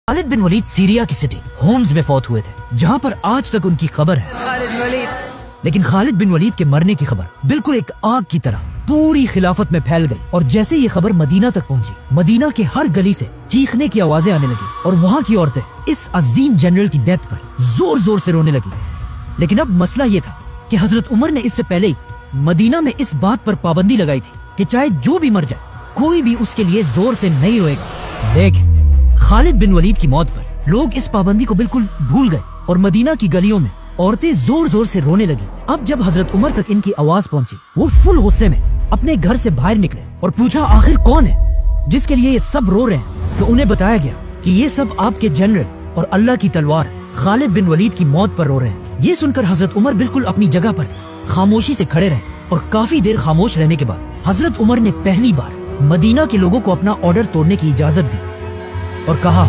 खालिद बिन Waleed Syria की city Holmes में फौत हुए थे, जहाँ पर आज तक उनकी खबर है। लेकिन खालिद बिन वलीद के मरने की खबर बिल्कुल एक आग की तरह पूरी खिलाफत में फैल गई और जैसे ये खबर मदीना तक पहुंची, मदीना के हर गली से चीखने की आवाजें आने लगी और वहाँ की औरतें इस अजीम जनरल की डेथ पर जोर जोर से रोने लगी। लेकिन अब मसला ये था कि हजरत उमर ने इससे पहले ही मदीना में इस बात पर पाबंदी लगाई थी कि चाहे जो भी मर जाए, कोई भी उसके लिए जोर से नहीं रोएगा। देख, खालिद बिन वलीद की मौत पर लोग इस पाबंदी को बिल्कुल भूल गए और मदीना की गलियों में औरतें जोर जोर से रोने लगी। अब जब हजरत उमर तक इनकी आवाज पहुंची, वो फुल गुस्से में अपने घर से बाहर निकले और पूछा आखिर कौन है जिसके लिए ये सब रो रहे हैं। तो उन्हें बताया गया कि ये सब आपके जनरल और अल्लाह की तलवार खालिद बिन वलीद की मौत पर रो रहे हैं। ये सुनकर हजरत उमर बिल्कुल अपनी जगह पर खामोशी से खड़े रहे और काफी देर खामोश रहने के बाद हजरत उमर ने पहली बार मदीना के लोगों को अपना ऑर्डर तोड़ने की इजाजत दी और कहा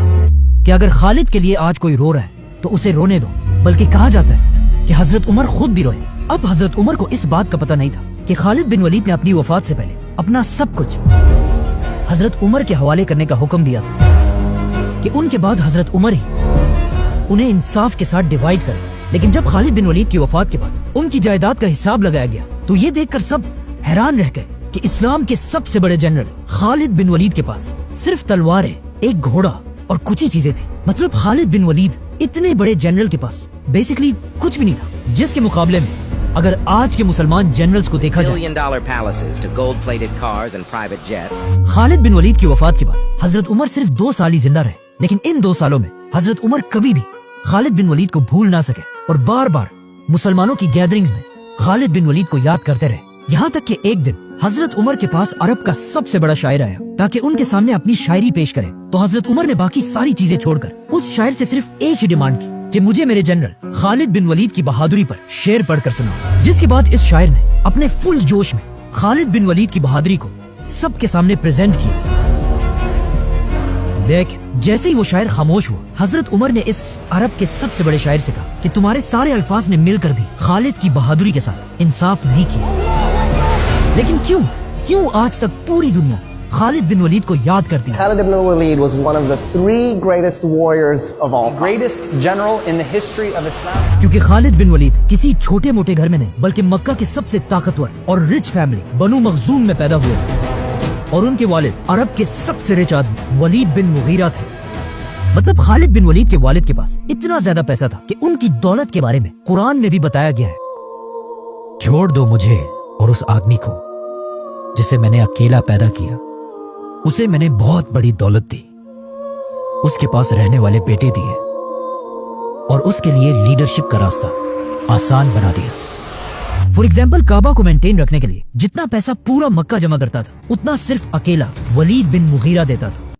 कि अगर खालिद के लिए आज कोई रो रहा है तो उसे रोने दो। बल्कि कहा जाता है कि हजरत उमर खुद भी रोए। अब हजरत उमर को इस बात का पता नहीं था कि खालिद बिन वलीद ने अपनी वफात से पहले अपना सब कुछ हजरत उमर के हवाले करने का हुक्म दिया था कि उनके बाद हजरत उमर ही उन्हें इंसाफ के साथ डिवाइड करे। लेकिन जब खालिद बिन वलीद की वफात के बाद उनकी जायदाद का हिसाब लगाया गया तो ये देखकर सब हैरान रह गए कि इस्लाम के सबसे बड़े जनरल खालिद बिन वलीद के पास सिर्फ तलवारें, एक घोड़ा और कुछ ही चीजें थी। मतलब खालिद बिन वलीद इतने बड़े जनरल के पास बेसिकली कुछ भी नहीं था, जिसके मुकाबले में अगर आज के मुसलमान जनरल्स को देखा जाए, खालिद बिन वलीद की वफात के बाद हजरत उमर सिर्फ 2 साल ही जिंदा रहे। लेकिन इन 2 सालों में हजरत उमर कभी भी खालिद बिन वलीद को भूल ना सके और बार बार मुसलमानों की गैदरिंग्स में खालिद बिन वलीद को याद करते रहे। यहाँ तक कि एक दिन हजरत उमर के पास अरब का सबसे बड़ा शायर आया ताकि उनके सामने अपनी शायरी पेश करे। तो हजरत उमर ने बाकी सारी चीजें छोड़कर उस शायर से सिर्फ एक ही डिमांड की कि मुझे मेरे जनरल खालिद बिन वलीद की बहादुरी पर शेर पढ़कर सुनाओ। जिसके बाद इस शायर ने अपने फुल जोश में खालिद बिन वलीद की बहादुरी को सबके सामने प्रेजेंट किया। देख, जैसे ही वो शायर खामोश हुआ, हजरत उमर ने इस अरब के सबसे बड़े शायर से कहा कि तुम्हारे सारे अल्फाज ने मिलकर भी खालिद की बहादुरी के साथ इंसाफ नहीं किया। लेकिन क्यों आज तक पूरी दुनिया खालिद बिन वलीद को याद करती है? Khalid ibn Walid was one of the 3 greatest warriors of all time. Greatest general in the history of Islam. क्योंकि खालिद बिन वलीद किसी छोटे मोटे घर में नहीं बल्कि मक्का के सबसे ताकतवर और रिच फैमिली बनु मखजूम में पैदा हुए थे और उनके वालिद अरब के सबसे रिच आदमी वलीद बिन मुगीरा थे। मतलब खालिद बिन वलीद के वालिद के पास इतना ज्यादा पैसा था कि उनकी दौलत के बारे में कुरान में भी बताया गया है, छोड़ दो मुझे और उस आदमी को जिसे मैंने अकेला पैदा किया, उसे मैंने बहुत बड़ी दौलत दी, उसके पास रहने वाले बेटे दिए और उसके लिए लीडरशिप का रास्ता आसान बना दिया। फॉर एग्जाम्पल, काबा को मेंटेन रखने के लिए जितना पैसा पूरा मक्का जमा करता था, उतना सिर्फ अकेला वलीद बिन मुगीरा देता था।